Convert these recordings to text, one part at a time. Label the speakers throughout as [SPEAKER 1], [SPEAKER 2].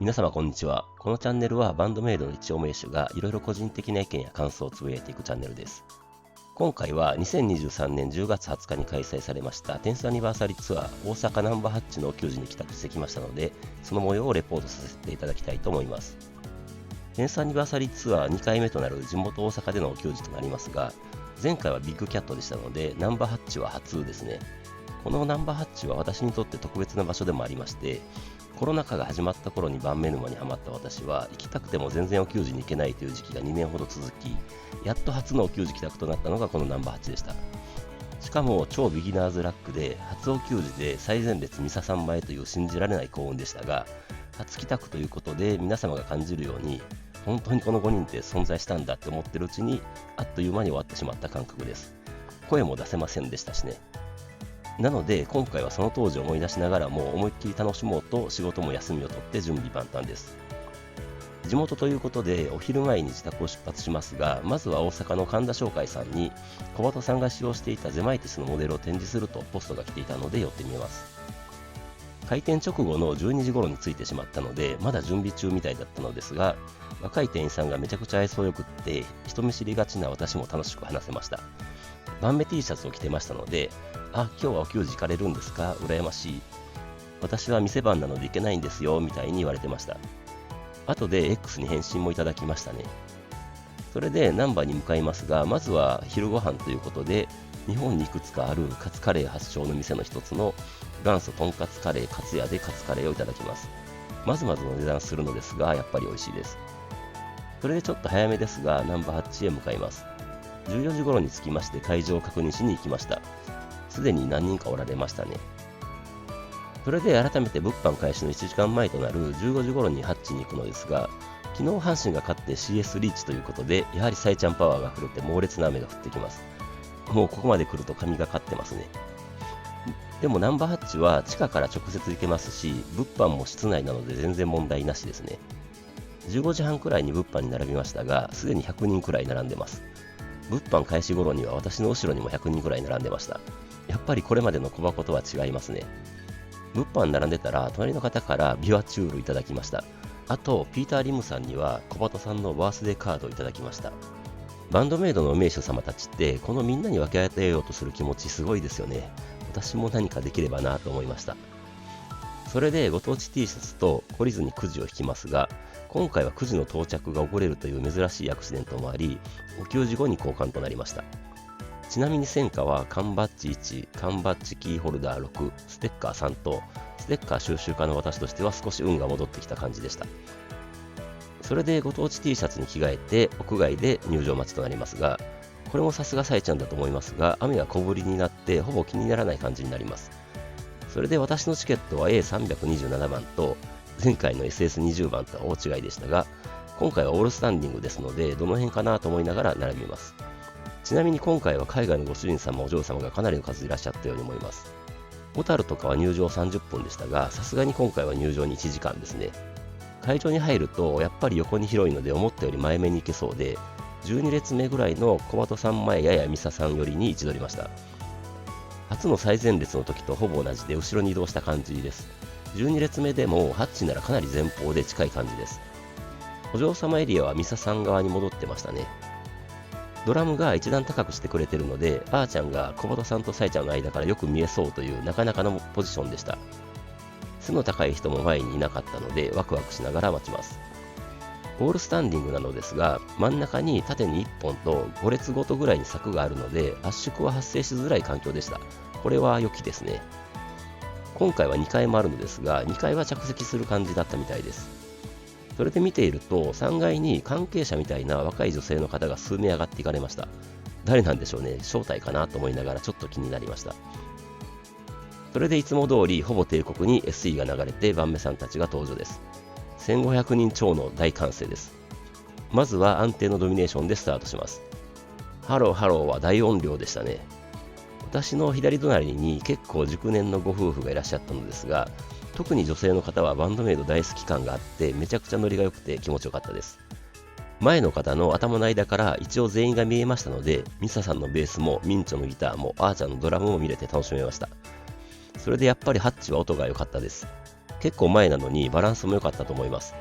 [SPEAKER 1] 皆様こんにちは。このチャンネルはバンドメイドの一応名手がいろいろ個人的な意見や感想をつぶやいていくチャンネルです。今回は2023年10月20日に開催されました10thアニバーサリーツアー大阪ナンバーハッチの球児に帰宅してきましたので、その模様をレポートさせていただきたいと思います。10thアニバーサリーツアー2回目となる地元大阪での球児となりますが、前回はビッグキャットでしたので、ナンバーハッチは初ですね。このナンバーハッチは私にとって特別な場所でもありまして、コロナ禍が始まった頃に晩目沼にはまった私は、行きたくても全然お給仕に行けないという時期が2年ほど続き、やっと初のお給仕帰宅となったのがこのナンバー8でした。しかも超ビギナーズラックで、初お給仕で最前列ミサ3枚という信じられない幸運でしたが、初帰宅ということで皆様が感じるように、本当にこの5人って存在したんだって思ってるうちに、あっという間に終わってしまった感覚です。声も出せませんでしたしね。なので今回はその当時を思い出しながらも思いっきり楽しもうと仕事も休みを取って準備万端です。地元ということでお昼前に自宅を出発しますが、まずは大阪の神田商会さんに小鳩さんが使用していたゼマイティスのモデルを展示するとポストが来ていたので寄ってみます。開店直後の12時頃に着いてしまったのでまだ準備中みたいだったのですが、若い店員さんがめちゃくちゃ愛想よくって人見知りがちな私も楽しく話せました。晩目 T シャツを着てましたので、今日はお給仕行かれるんですか、羨ましい。私は店番なので行けないんですよ、みたいに言われてました。後で X に返信もいただきましたね。それで難波に向かいますが、まずは昼ご飯ということで、日本にいくつかあるカツカレー発祥の店の一つの元祖とんかつカレーカツ屋でカツカレーをいただきます。まずまずの値段するのですが、やっぱり美味しいです。それでちょっと早めですが、ナンバー8へ向かいます。14時頃に着きまして会場を確認しに行きました。すでに何人かおられましたね。それで改めて物販開始の1時間前となる15時頃にハッチに行くのですが、昨日阪神が勝って CS リーチということで、やはりサイちゃんパワーが振るって猛烈な雨が降ってきます。もうここまで来ると神がかってますね。でもナンバーハッチは地下から直接行けますし、物販も室内なので全然問題なしですね。15時半くらいに物販に並びましたが、すでに100人くらい並んでます。物販開始頃には私の後ろにも100人くらい並んでました。やっぱりこれまでの小箱とは違いますね。物販並んでたら隣の方からビワチュールいただきました。あとピーター・リムさんには小鳩さんのバースデーカードをいただきました。バンドメイドの名手様たちってこのみんなに分け与えようとする気持ちすごいですよね。私も何かできればなと思いました。それでご当地 T シャツと懲りずにくじを引きますが、今回はくじの到着が遅れるという珍しいアクシデントもあり、お給仕後に交換となりました。ちなみに戦果は缶バッジ1、缶バッジキーホルダー6、ステッカー3と、ステッカー収集家の私としては少し運が戻ってきた感じでした。それでご当地 T シャツに着替えて屋外で入場待ちとなりますが、これもさすがサイちゃんだと思いますが、雨が小降りになってほぼ気にならない感じになります。それで私のチケットは A327 番と前回の SS20 番とは大違いでしたが、今回はオールスタンディングですのでどの辺かなと思いながら並びます。ちなみに今回は海外のご主人様お嬢様がかなりの数いらっしゃったように思います。小樽とかは入場30分でしたが、さすがに今回は入場に1時間ですね。会場に入るとやっぱり横に広いので思ったより前目に行けそうで、12列目ぐらいの小鳩さん前ややミサさん寄りに位置取りました。初の最前列の時とほぼ同じで後ろに移動した感じです。12列目でもハッチならかなり前方で近い感じです。お嬢様エリアはミサさん側に戻ってましたね。ドラムが一段高くしてくれてるので、あーちゃんが小鳩さんとサイちゃんの間からよく見えそうというなかなかのポジションでした。背の高い人も前にいなかったのでワクワクしながら待ちます。オールスタンディングなのですが、真ん中に縦に1本と5列ごとぐらいに柵があるので圧縮は発生しづらい環境でした。これは良きですね。今回は2階もあるのですが、2階は着席する感じだったみたいです。それで見ていると3階に関係者みたいな若い女性の方が数名上がっていかれました。誰なんでしょうね、正体かなと思いながらちょっと気になりました。それでいつも通りほぼ帝国に SE が流れて晩目さんたちが登場です。1500人超の大歓声です。まずは安定のドミネーションでスタートします。ハローハローは大音量でしたね。私の左隣に結構熟年のご夫婦がいらっしゃったのですが、特に女性の方はバンドメイド大好き感があってめちゃくちゃノリが良くて気持ちよかったです。前の方の頭の間から一応全員が見えましたので、ミサさんのベースもミンチョのギターもあーちゃんのドラムも見れて楽しめました。それでやっぱりハッチは音が良かったです。結構前なのにバランスも良かったと思います。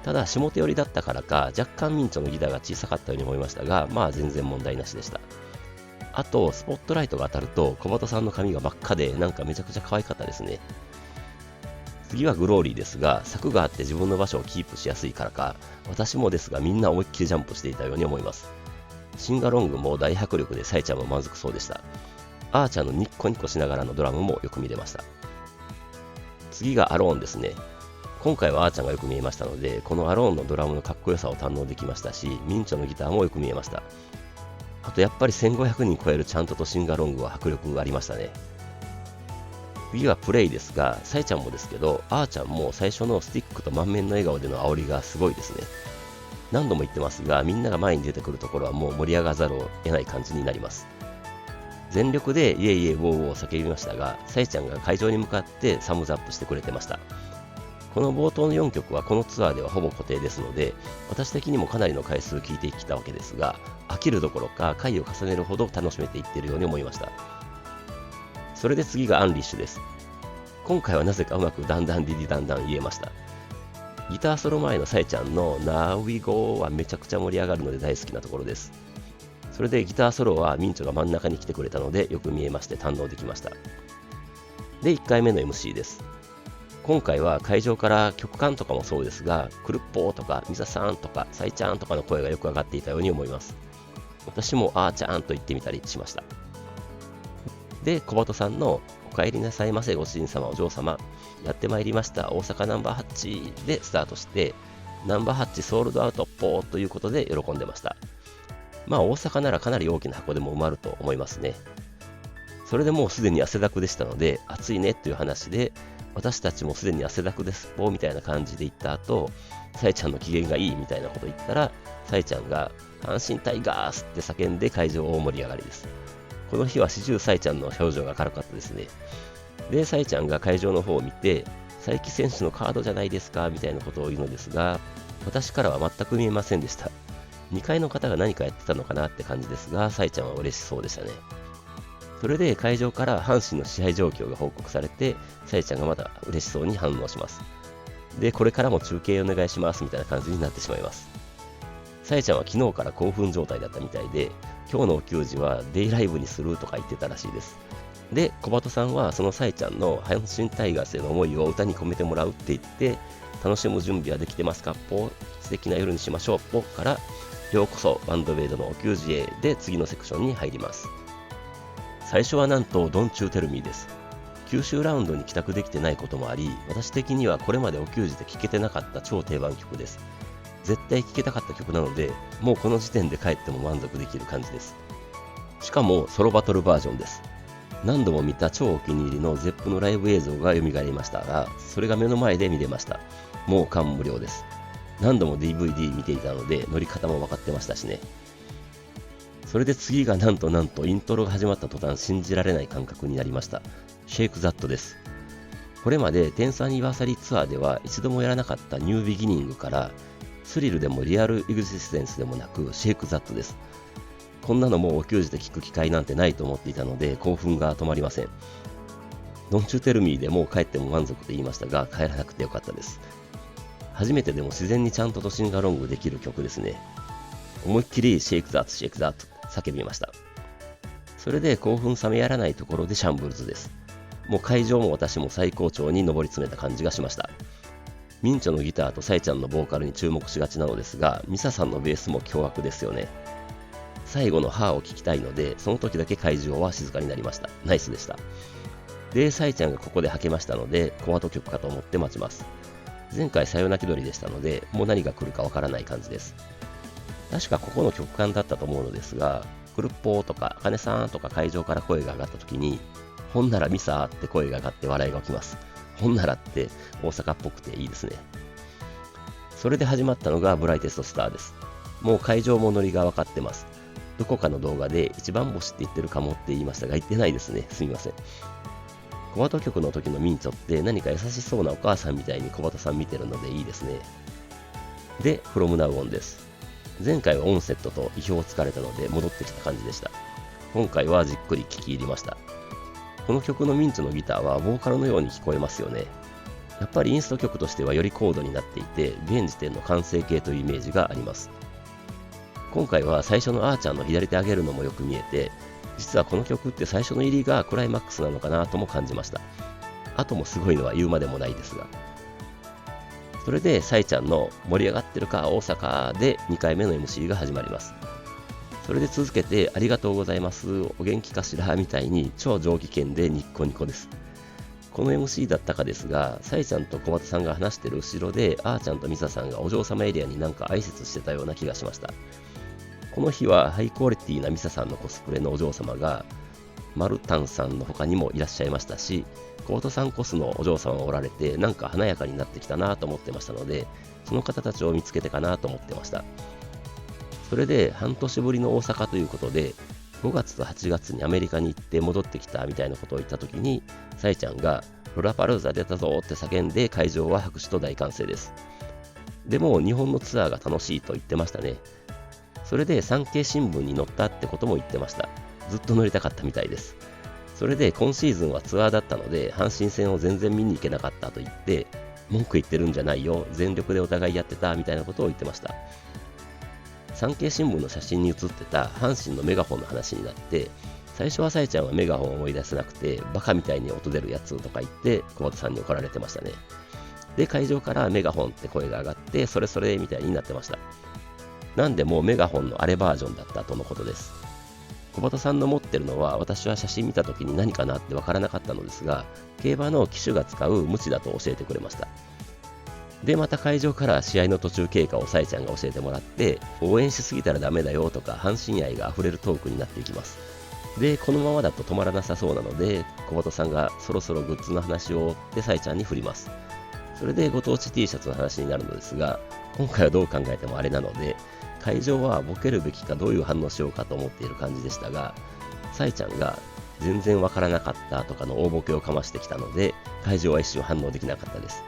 [SPEAKER 1] ただ下手寄りだったからか若干ミンチョのギターが小さかったように思いましたが、まあ全然問題なしでした。あとスポットライトが当たると小鳩さんの髪が真っ赤でなんかめちゃくちゃ可愛かったですね。次はグローリーですが、柵があって自分の場所をキープしやすいからか、私もですがみんな思いっきりジャンプしていたように思います。シンガロングも大迫力でサイちゃんも満足そうでした。アーチャーのニッコニコしながらのドラムもよく見れました。次がアローンですね。今回はアーちゃんがよく見えましたので、このアローンのドラムのかっこよさを堪能できましたし、ミンチョのギターもよく見えました。あとやっぱり1500人超えるチャントとシンガロングは迫力がありましたね。次はプレイですが、サイちゃんもですけど、アーちゃんも最初のスティックと満面の笑顔での煽りがすごいですね。何度も言ってますが、みんなが前に出てくるところはもう盛り上がらざるを得ない感じになります。全力でイエイイエイウォーウォーを叫びましたが、サイちゃんが会場に向かってサムズアップしてくれてました。この冒頭の4曲はこのツアーではほぼ固定ですので、私的にもかなりの回数聴いてきたわけですが、飽きるどころか回を重ねるほど楽しめていっているように思いました。それで次がアンリッシュです。今回はなぜかうまくダンダンディディダンダン言えました。ギターソロ前のサイちゃんの Now We Go はめちゃくちゃ盛り上がるので大好きなところです。それでギターソロはミンチョが真ん中に来てくれたのでよく見えまして堪能できました。で、1回目の MC です。今回は会場から曲間とかもそうですが、クルッポーとかミサさんとかサイちゃんとかの声がよく上がっていたように思います。私もあーちゃんと言ってみたりしました。で、小鳩さんのお帰りなさいませご主人様お嬢様、やってまいりました大阪ナンバーハッチでスタートして、ナンバーハッチソールドアウトポーということで喜んでました。まあ大阪ならかなり大きな箱でも埋まると思いますね。それでもうすでに汗だくでしたので、暑いねという話で、私たちもすでに汗だくですぽみたいな感じで言った後、サイちゃんの機嫌がいいみたいなこと言ったら、サイちゃんが阪神タイガースって叫んで会場大盛り上がりです。この日は始終サイちゃんの表情が軽かったですね。で、サイちゃんが会場の方を見て、佐伯選手のカードじゃないですかみたいなことを言うのですが、私からは全く見えませんでした。2階の方が何かやってたのかなって感じですが、サイちゃんは嬉しそうでしたね。それで会場から阪神の試合状況が報告されて、サイちゃんがまた嬉しそうに反応します。で、これからも中継お願いしますみたいな感じになってしまいます。サイちゃんは昨日から興奮状態だったみたいで、今日のお給仕はデイライブにするとか言ってたらしいです。で、小鳩さんはそのサイちゃんの阪神タイガースへの思いを歌に込めてもらうって言って、楽しむ準備はできてますかぽ素敵な夜にしましょうぽから、ようこそバンドメイドのお給仕へで次のセクションに入ります。最初はなんとドンチューテルミーです。九州ラウンドに帰宅できてないこともあり、私的にはこれまでお給仕で聴けてなかった超定番曲です。絶対聴けたかった曲なので、もうこの時点で帰っても満足できる感じです。しかもソロバトルバージョンです。何度も見た超お気に入りのゼップのライブ映像が蘇りましたが、それが目の前で見れました。もう感無量です。何度も DVD 見ていたので乗り方も分かってましたしね。それで次がなんとイントロが始まった途端信じられない感覚になりました。シェイクザットです。これまで10thアニバーサリーツアーでは一度もやらなかったニュービギニングからスリルでもリアルエグジステンスでもなくシェイクザットです。こんなのもうお給仕で聞く機会なんてないと思っていたので興奮が止まりません。ドンチューテルミーでもう帰っても満足と言いましたが帰らなくてよかったです。初めてでも自然にちゃんとシンガロングできる曲ですね。思いっきりシェイクザットシェイクザット叫びました。それで興奮冷めやらないところでシャンブルズです。もう会場も私も最高潮に上り詰めた感じがしました。ミンチョのギターとサイちゃんのボーカルに注目しがちなのですが、ミサさんのベースも凶悪ですよね。最後のハーを聞きたいので、その時だけ会場は静かになりました。ナイスでした。で、サイちゃんがここで吐けましたので、コマと曲かと思って待ちます。前回さよなき鳥でしたので、もう何が来るかわからない感じです。確かここの曲間だったと思うのですが、クルッポーとか、カネさんとか会場から声が上がった時に、ほんならミサーって声が上がって笑いが起きます。ほんならって大阪っぽくていいですね。それで始まったのがブライテストスターです。もう会場もノリが分かってます。どこかの動画で一番星って言ってるかもって言いましたが言ってないですね。すみません。小鳩曲の時のミンチョって何か優しそうなお母さんみたいに小鳩さん見てるのでいいですね。で、From Now On です。前回はオンセットと意表をつかれたので戻ってきた感じでした。今回はじっくり聴き入りました。この曲のミンチョのギターはボーカルのように聞こえますよね。やっぱりインスト曲としてはより高度になっていて、現時点の完成形というイメージがあります。今回は最初のあーちゃんの左手上げるのもよく見えて、実はこの曲って最初の入りがクライマックスなのかなとも感じました。あともすごいのは言うまでもないですが。それでさいちゃんの盛り上がってるか大阪で2回目の MC が始まります。それで続けてありがとうございます、お元気かしらみたいに超上機嫌でニッコニコです。この MC だったかですが、さいちゃんと小畑さんが話してる後ろで、あーちゃんとミサさんがお嬢様エリアになんか挨拶してたような気がしました。この日はハイクオリティなミサさんのコスプレのお嬢様が、マルタンさんの他にもいらっしゃいましたし、小畑さんコスのお嬢様がおられて、なんか華やかになってきたなと思ってましたので、その方たちを見つけてかなと思ってました。それで半年ぶりの大阪ということで、5月と8月にアメリカに行って戻ってきたみたいなことを言ったときに、さいちゃんがロラパルーザ出たぞって叫んで会場は拍手と大歓声です。でも日本のツアーが楽しいと言ってましたね。それで産経新聞に載ったってことも言ってました。ずっと乗りたかったみたいです。それで今シーズンはツアーだったので阪神戦を全然見に行けなかったと言って、文句言ってるんじゃないよ、全力でお互いやってたみたいなことを言ってました。産経新聞の写真に写ってた阪神のメガホンの話になって、最初はさえちゃんはメガホンを思い出せなくて、バカみたいに音出るやつとか言って小畑さんに怒られてましたね。で、会場からメガホンって声が上がって、それそれみたいになってました。なんでもうメガホンのあれバージョンだったとのことです。小畑さんの持ってるのは、私は写真見た時に何かなってわからなかったのですが、競馬の騎手が使うムチだと教えてくれました。で、また会場から試合の途中経過をさえちゃんが教えてもらって、応援しすぎたらダメだよとか阪神愛が溢れるトークになっていきます。で、このままだと止まらなさそうなので、小畑さんがそろそろグッズの話を追ってさえちゃんに振ります。それでご当地 T シャツの話になるのですが、今回はどう考えてもあれなので、会場はボケるべきかどういう反応しようかと思っている感じでしたが、さえちゃんが全然わからなかったとかの大ボケをかましてきたので、会場は一瞬反応できなかったです。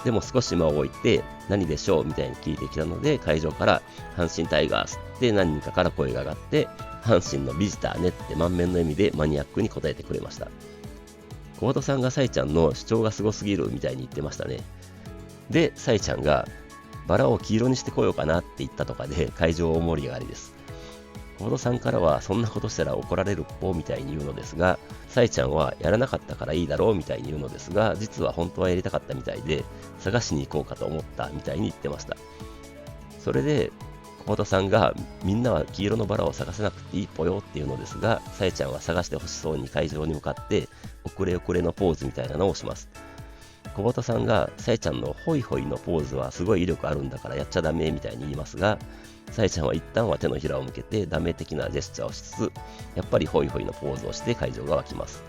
[SPEAKER 1] でも少し間を置いて、何でしょうみたいに聞いてきたので、会場から阪神タイガースって何人かから声が上がって、阪神のビジターねって満面の笑みでマニアックに答えてくれました。小畑さんがさえちゃんの主張がすごすぎるみたいに言ってましたね。で、さえちゃんがバラを黄色にしてこようかなって言ったとかで会場大盛り上がりです。小畑さんからはそんなことしたら怒られるっぽみたいに言うのですが、さえちゃんはやらなかったからいいだろうみたいに言うのですが、実は本当はやりたかったみたいで、探しに行こうかと思ったみたいに言ってました。それで、小畑さんがみんなは黄色のバラを探せなくていいぽよっていうのですが、さえちゃんは探してほしそうに会場に向かって、遅れ遅れのポーズみたいなのをします。小畑さんがさえちゃんのホイホイのポーズはすごい威力あるんだからやっちゃダメみたいに言いますが、さえちゃんは一旦は手のひらを向けてダメ的なジェスチャーをしつつ、やっぱりホイホイのポーズをして会場が沸きます。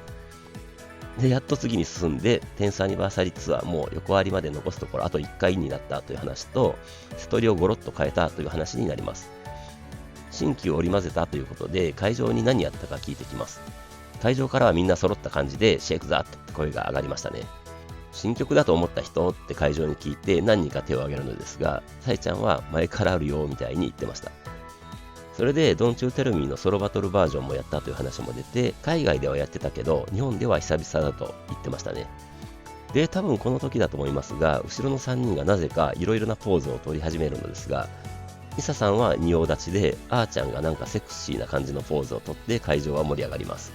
[SPEAKER 1] で、やっと次に進んで、テンスアニバーサリーツアーも横割りまで残すところあと1回になったという話と、瀬取りをゴロッと変えたという話になります。新旧を織り交ぜたということで、会場に何やったか聞いてきます。会場からはみんな揃った感じで、シェイクザーって声が上がりましたね。新曲だと思った人って会場に聞いて何人か手を挙げるのですが、さえちゃんは前からあるよみたいに言ってました。それで、ドンチューテルミーのソロバトルバージョンもやったという話も出て、海外ではやってたけど、日本では久々だと言ってましたね。で、多分この時だと思いますが、後ろの3人がなぜかいろいろなポーズを取り始めるのですが、ミサさんは仁王立ちで、あーちゃんがなんかセクシーな感じのポーズをとって会場は盛り上がります。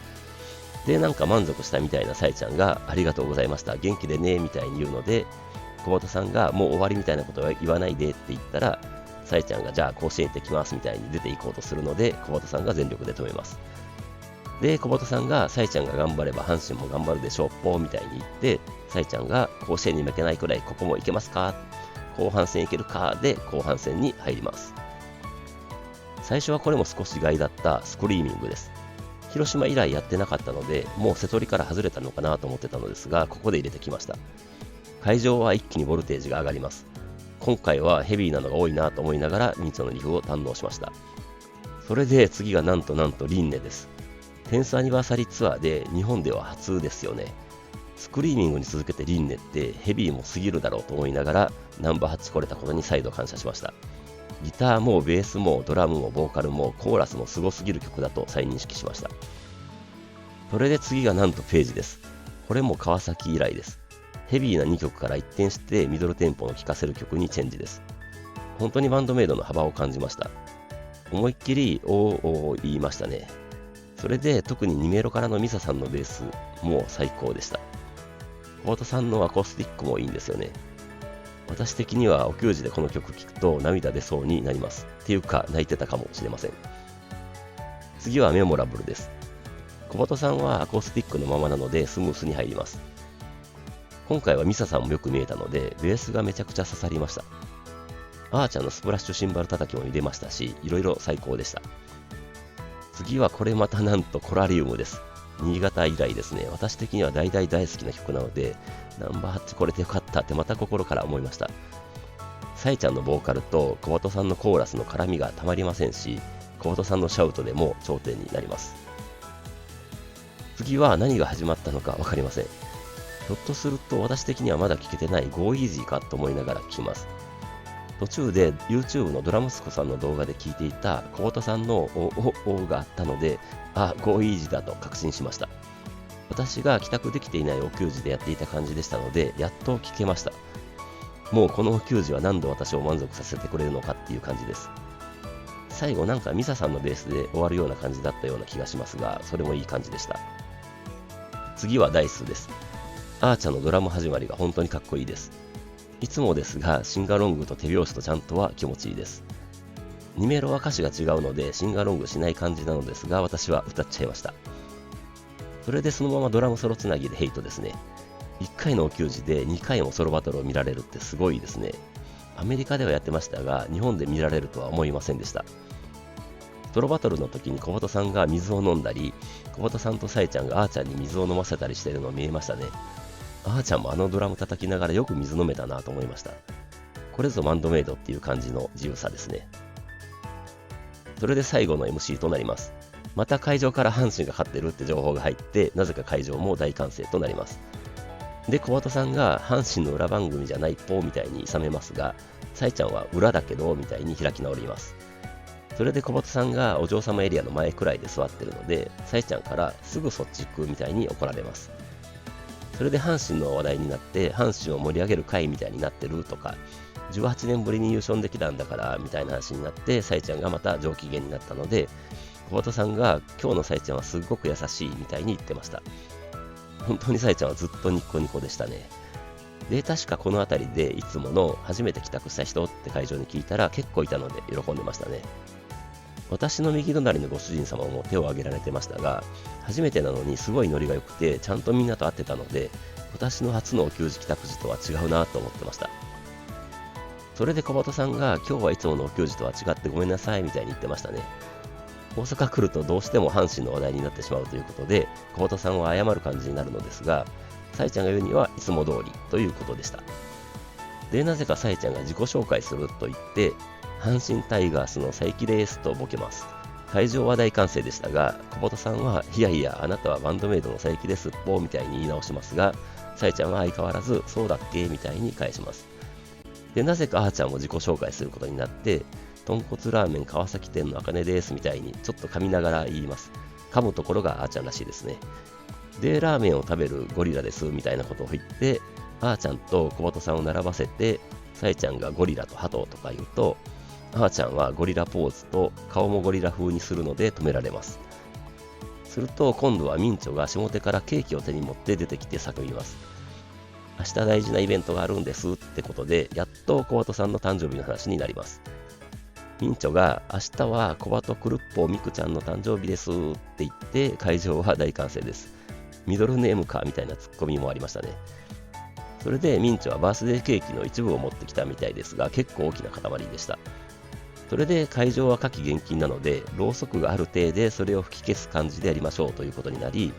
[SPEAKER 1] で、なんか満足したみたいなさえちゃんが、ありがとうございました、元気でね、みたいに言うので、小畑さんがもう終わりみたいなことは言わないでって言ったら、さえちゃんがじゃあ甲子園行ってきますみたいに出ていこうとするので、小畑さんが全力で止めます。で、小畑さんがさえちゃんが頑張れば阪神も頑張るでしょう、ポーみたいに言って、さえちゃんが甲子園に負けないくらいここも行けますか、後半戦行けるかで後半戦に入ります。最初はこれも少し意外だったスクリーミングです。広島以来やってなかったので、もう瀬取りから外れたのかなと思ってたのですが、ここで入れてきました。会場は一気にボルテージが上がります。今回はヘビーなのが多いなと思いながらニーチョのリフを堪能しました。それで次がなんとリンネです。テンスアニバーサリーツアーで日本では初ですよね。スクリーミングに続けてリンネってヘビーも過ぎるだろうと思いながらナンバー8来れたことに再度感謝しました。ギターもベースもドラムもボーカルもコーラスもすごすぎる曲だと再認識しました。それで次がなんとページです。これも川崎以来です。ヘビーな2曲から一転してミドルテンポの聴かせる曲にチェンジです。本当にバンドメイドの幅を感じました。思いっきりおーおー言いましたね。それで特に2メロからのミサさんのベースも最高でした。小畑さんのアコースティックもいいんですよね。私的にはお給仕でこの曲聴くと涙出そうになります。っていうか泣いてたかもしれません。次はメモラブルです。小畑さんはアコースティックのままなのでスムースに入ります。今回はミサさんもよく見えたのでベースがめちゃくちゃ刺さりました。アーチャーのスプラッシュシンバル叩きも入れましたし、いろいろ最高でした。次はこれまたなんとコラリウムです。新潟以来ですね。私的には大好きな曲なので、ナンバー8これでよかったってまた心から思いました。サイちゃんのボーカルと小畑さんのコーラスの絡みがたまりませんし、小畑さんのシャウトでも頂点になります。次は何が始まったのかわかりません。ひょっとすると私的にはまだ聴けてない Go Easy かと思いながら聴きます。途中で YouTube のドラムスコさんの動画で聞いていた小畑さんのおがあったので、Go Easy だと確信しました。私が帰宅できていないお給仕でやっていた感じでしたので、やっと聞けました。もうこのお給仕は何度私を満足させてくれるのかっていう感じです。最後なんかミサさんのベースで終わるような感じだったような気がしますが、それもいい感じでした。次はダイスです。アーチャのドラム始まりが本当にかっこいいです。いつもですが、シンガロングと手拍子とちゃんとは気持ちいいです。2メロは歌詞が違うので、シンガロングしない感じなのですが、私は歌っちゃいました。それでそのままドラムソロつなぎでヘイトですね。1回のお給仕で2回もソロバトルを見られるってすごいですね。アメリカではやってましたが、日本で見られるとは思いませんでした。ソロバトルの時に小畑さんが水を飲んだり、小畑さんとサイちゃんがあーちゃんに水を飲ませたりしているのを見えましたね。あーちゃんもあのドラム叩きながらよく水飲めたなと思いました。これぞバンドメイドっていう感じの自由さですね。それで最後の MC となります。また会場から阪神が勝ってるって情報が入って、なぜか会場も大歓声となります。で、小畑さんが阪神の裏番組じゃないっぽみたいに諌めますが、サイちゃんは裏だけどみたいに開き直ります。それで小畑さんがお嬢様エリアの前くらいで座ってるので、サイちゃんからすぐそっち行くみたいに怒られます。それで阪神の話題になって、阪神を盛り上げる会みたいになってるとか、18年ぶりに優勝できたんだからみたいな話になって、サイちゃんがまた上機嫌になったので、小畑さんが今日のサイちゃんはすっごく優しいみたいに言ってました。本当にサイちゃんはずっとニッコニコでしたね。で、確かこの辺りでいつもの初めて帰宅した人って会場に聞いたら結構いたので喜んでましたね。私の右隣のご主人様も手を挙げられてましたが、初めてなのにすごいノリが良くて、ちゃんとみんなと会ってたので、私の初のお給仕帰宅時とは違うなと思ってました。それで小畑さんが今日はいつものお給仕とは違ってごめんなさいみたいに言ってましたね。大阪来るとどうしても阪神の話題になってしまうということで、小畑さんは謝る感じになるのですが、サイちゃんが言うにはいつも通りということでした。で、なぜかサイちゃんが自己紹介すると言って、阪神タイガースの佐伯ですとボケます。会場は大歓声でしたが、小畑さんはいやいや、あなたはバンドメイドの佐伯ですっぽみたいに言い直しますが、サイちゃんは相変わらずそうだっけみたいに返します。で、なぜかあーちゃんも自己紹介することになって、豚骨ラーメン川崎店のあかねですみたいにちょっと噛みながら言います。噛むところがあーちゃんらしいですね。で、ラーメンを食べるゴリラですみたいなことを言って、あーちゃんと小畑さんを並ばせて、サイちゃんがゴリラとハトとか言うと、あーちゃんはゴリラポーズと顔もゴリラ風にするので止められます。すると今度はミンチョが下手からケーキを手に持って出てきて叫びます。明日大事なイベントがあるんですってことで、やっと小畑さんの誕生日の話になります。ミンチョが明日は小畑クルッポミクちゃんの誕生日ですって言って会場は大歓声です。ミドルネームかみたいなツッコミもありましたね。それでミンチョはバースデーケーキの一部を持ってきたみたいですが、結構大きな塊でした。それで会場は夏季厳禁なので、ろうそくがある程でそれを吹き消す感じでやりましょうということになり、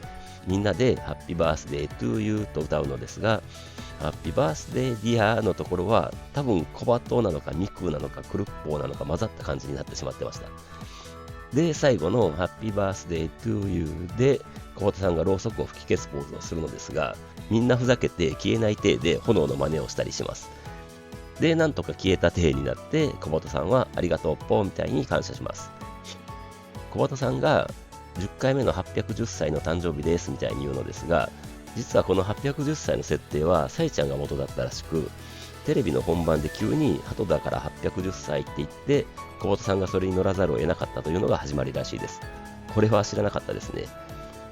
[SPEAKER 1] みんなでハッピーバースデートゥーユーと歌うのですが、ハッピーバースデーディアーのところは多分小鳩なのかミクなのかクルッポーなのか混ざった感じになってしまってました。で、最後のハッピーバースデートゥーユーで小畑さんがろうそくを吹き消すポーズをするのですが、みんなふざけて消えない体で炎の真似をしたりします。で、なんとか消えた体になって小畑さんはありがとうポーみたいに感謝します。小畑さんが10回目の810歳の誕生日ですみたいに言うのですが、実はこの810歳の設定はさいちゃんが元だったらしく、テレビの本番で急に鳩だから810歳って言って小鳩さんがそれに乗らざるを得なかったというのが始まりらしいです。これは知らなかったですね。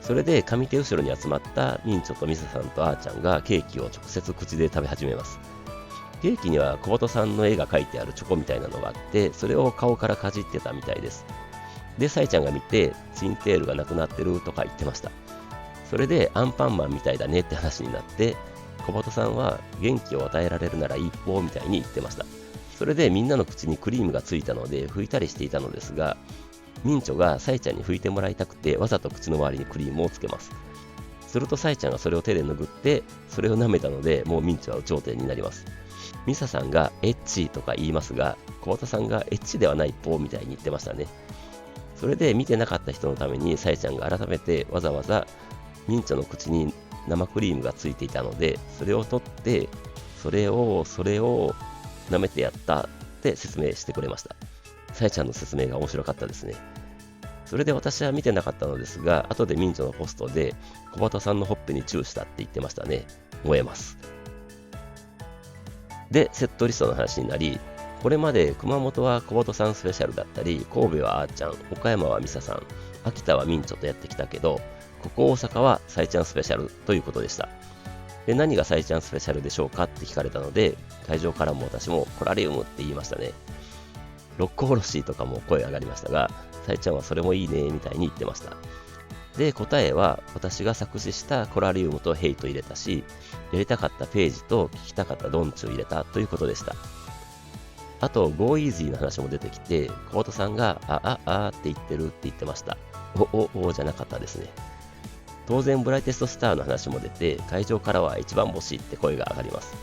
[SPEAKER 1] それで上手後ろに集まったミンチョとミサさんとあーちゃんがケーキを直接口で食べ始めます。ケーキには小鳩さんの絵が描いてあるチョコみたいなのがあって、それを顔からかじってたみたいです。で、さいちゃんが見て、チンテールがなくなってるとか言ってました。それでアンパンマンみたいだねって話になって、小鳩さんは元気を与えられるなら一方みたいに言ってました。それでみんなの口にクリームがついたので拭いたりしていたのですが、ミンチョがサイちゃんに拭いてもらいたくてわざと口の周りにクリームをつけます。するとサイちゃんがそれを手で拭って、それを舐めたので、もうミンチョは有頂天になります。ミサさんがエッチとか言いますが、小鳩さんがエッチではない方みたいに言ってましたね。それで見てなかった人のためにサイちゃんが改めてわざわざミンチョの口に生クリームがついていたので、それを取って、それを舐めてやったって説明してくれました。さやちゃんの説明が面白かったですね。それで私は見てなかったのですが、後でミンチョのポストで小鳩さんのほっぺにチューしたって言ってましたね。燃えます。で、セットリストの話になり、これまで熊本は小鳩さんスペシャルだったり、神戸はあーちゃん、岡山はミサさん、秋田はミンチョとやってきたけど、ここ大阪はさいちゃんスペシャルということでした。で、何がさいちゃんスペシャルでしょうかって聞かれたので、会場からも私もコラリウムって言いましたね。六甲おろしとかも声上がりましたが、さいちゃんはそれもいいねみたいに言ってました。で、答えは私が作詞したコラリウムとヘイト入れたし、やりたかったページと聞きたかったドンチュ入れたということでした。あと、Go Easy の話も出てきて、小鳩さんがあって言ってるって言ってました。おじゃなかったですね。当然、ブライテストスターの話も出て、会場からは一番星って声が上がります。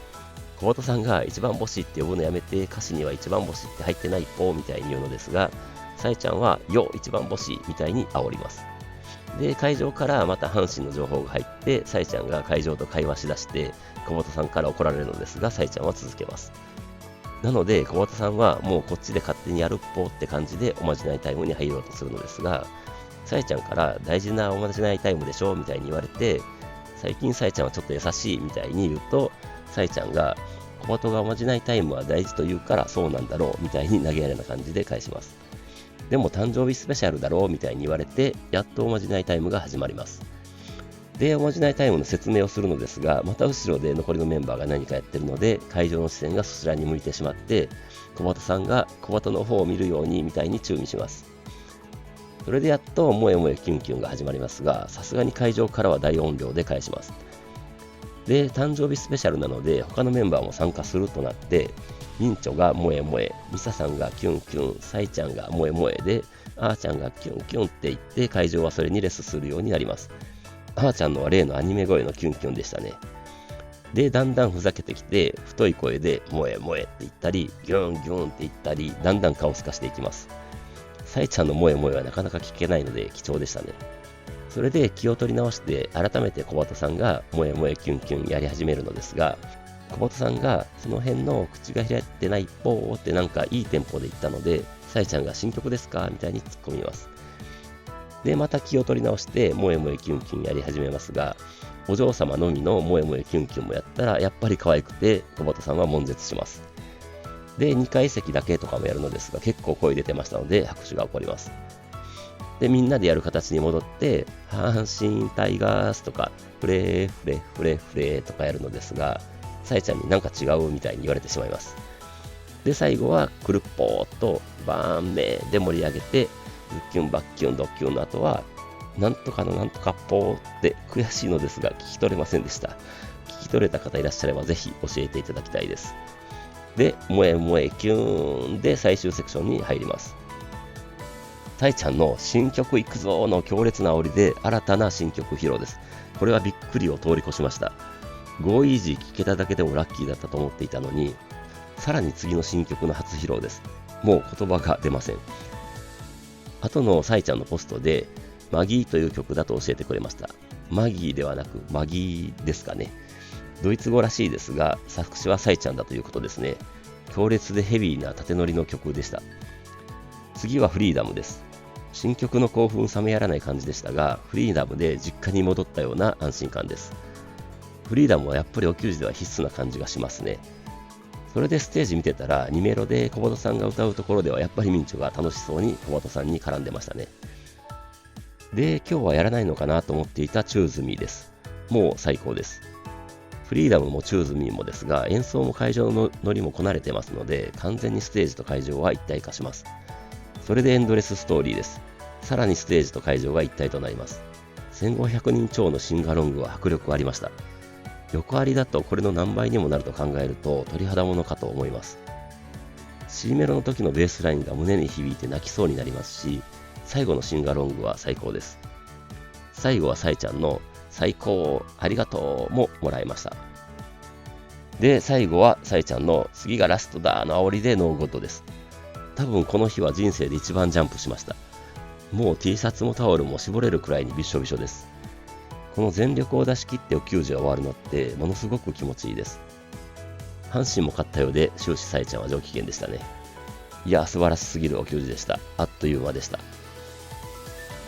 [SPEAKER 1] 小鳩さんが一番星って呼ぶのやめて、歌詞には一番星って入ってないぽみたいに言うのですが、さえちゃんはよ一番星みたいに煽ります。で、会場からまた阪神の情報が入って、さえちゃんが会場と会話しだして、小鳩さんから怒られるのですが、さえちゃんは続けます。なので、小鳩さんはもうこっちで勝手にやるっぽって感じでおまじないタイムに入ろうとするのですが、さえちゃんから大事なおまじないタイムでしょみたいに言われて、最近さえちゃんはちょっと優しいみたいに言うと、さえちゃんが小鳩がおまじないタイムは大事と言うからそうなんだろうみたいに投げやりな感じで返します。でも誕生日スペシャルだろうみたいに言われて、やっとおまじないタイムが始まります。で、おまじないタイムの説明をするのですが、また後ろで残りのメンバーが何かやってるので、会場の視線がそちらに向いてしまって、小鳩さんが小鳩の方を見るようにみたいに注意します。それでやっともえもえキュンキュンが始まりますが、さすがに会場からは大音量で返します。で、誕生日スペシャルなので他のメンバーも参加するとなって、ミンチョがもえもえ、ミサさんがキュンキュン、サイちゃんがもえもえで、あーちゃんがキュンキュンって言って会場はそれにレスするようになります。あーちゃんのは例のアニメ声のキュンキュンでしたね。で、だんだんふざけてきて、太い声でもえもえって言ったり、ギュンギュンって言ったり、だんだん顔すかしていきます。さえちゃんの萌え萌えはなかなか聞けないので貴重でしたね。それで気を取り直して改めて小鳩さんが萌え萌えキュンキュンやり始めるのですが、小鳩さんがその辺の口が開いてないぽーってなんかいいテンポで言ったので、さえちゃんが新曲ですかみたいに突っ込みます。で、また気を取り直して萌え萌えキュンキュンやり始めますが、お嬢様のみの萌え萌えキュンキュンもやったらやっぱり可愛くて小鳩さんは悶絶します。で、2階席だけとかもやるのですが、結構声出てましたので、拍手が起こります。で、みんなでやる形に戻って、阪神タイガースとか、フレーフレフレフレとかやるのですが、さえちゃんになんか違うみたいに言われてしまいます。で、最後は、クルッポーとバーンメーで盛り上げて、ズッキュンバッキュンドッキュンの後は、なんとかのなんとかポーって悔しいのですが、聞き取れませんでした。聞き取れた方いらっしゃれば、ぜひ教えていただきたいです。で、萌え萌えキューンで最終セクションに入ります。さいちゃんの新曲いくぞの強烈な煽りで新たな新曲披露です。これはびっくりを通り越しました。Go Easy 聴けただけでもラッキーだったと思っていたのに、さらに次の新曲の初披露です。もう言葉が出ません。後のさいちゃんのポストで、マギーという曲だと教えてくれました。マギーではなくマギーですかね。ドイツ語らしいですが、作詞はサイちゃんだということですね。強烈でヘビーな縦乗りの曲でした。次はフリーダムです。新曲の興奮冷めやらない感じでしたが、フリーダムで実家に戻ったような安心感です。フリーダムはやっぱりお給仕では必須な感じがしますね。それでステージ見てたら、2メロで小本さんが歌うところではやっぱりミンチョが楽しそうに小本さんに絡んでましたね。で、今日はやらないのかなと思っていたチューズミーです。もう最高です。フリーダムもチューズミーもですが、演奏も会場のノリもこなれてますので、完全にステージと会場は一体化します。それでエンドレスストーリーです。さらにステージと会場が一体となります。1500人超のシンガロングは迫力ありました。横ありだとこれの何倍にもなると考えると鳥肌ものかと思います。C メロの時のベースラインが胸に響いて泣きそうになりますし、最後のシンガロングは最高です。最後はサイちゃんの最高ありがとうももらいました。で、最後はサイちゃんの次がラストだの煽りでノーゴッドです。多分この日は人生で一番ジャンプしました。もう T シャツもタオルも絞れるくらいにびしょびしょです。この全力を出し切ってお給仕が終わるのってものすごく気持ちいいです。阪神も勝ったようで終始サイちゃんは上機嫌でしたね。いや、素晴らしすぎるお給仕でした。あっという間でした。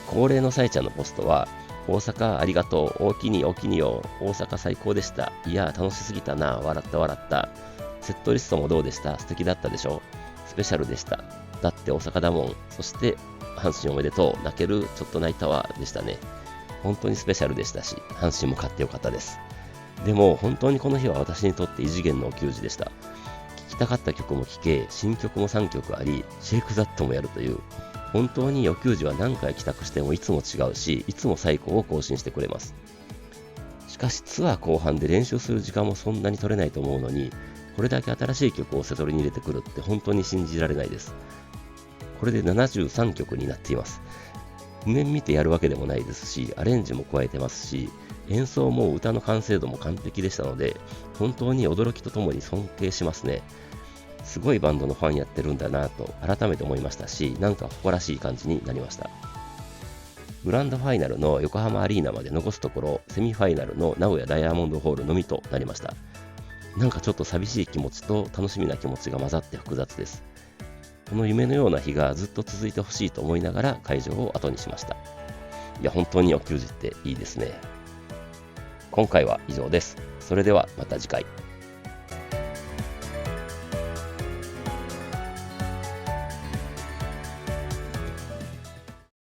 [SPEAKER 1] 恒例のサイちゃんのポストは、大阪ありがとう、おおきにおおきによ、大阪最高でした。いや、楽しすぎたな、笑った笑った。セットリストもどうでした？素敵だったでしょ？スペシャルでした。だって大阪だもん。そして、阪神おめでとう、泣ける、ちょっと泣いたわ、でしたね。本当にスペシャルでしたし、阪神も勝ってよかったです。でも、本当にこの日は私にとって異次元のお給仕でした。聴きたかった曲も聴け、新曲も3曲あり、シェイクザットもやるという、本当にお給仕は何回帰宅してもいつも違うし、いつも最高を更新してくれます。しかしツアー後半で練習する時間もそんなに取れないと思うのに、これだけ新しい曲をセトリに入れてくるって本当に信じられないです。これで73曲になっています。譜面見てやるわけでもないですし、アレンジも加えてますし、演奏も歌の完成度も完璧でしたので、本当に驚きとともに尊敬しますね。すごいバンドのファンやってるんだなと改めて思いましたし、なんか誇らしい感じになりました。グランドファイナルの横浜アリーナまで残すところ、セミファイナルの名古屋ダイヤモンドホールのみとなりました。なんかちょっと寂しい気持ちと楽しみな気持ちが混ざって複雑です。この夢のような日がずっと続いてほしいと思いながら会場を後にしました。いや、本当にお給仕っていいですね。今回は以上です。それではまた次回。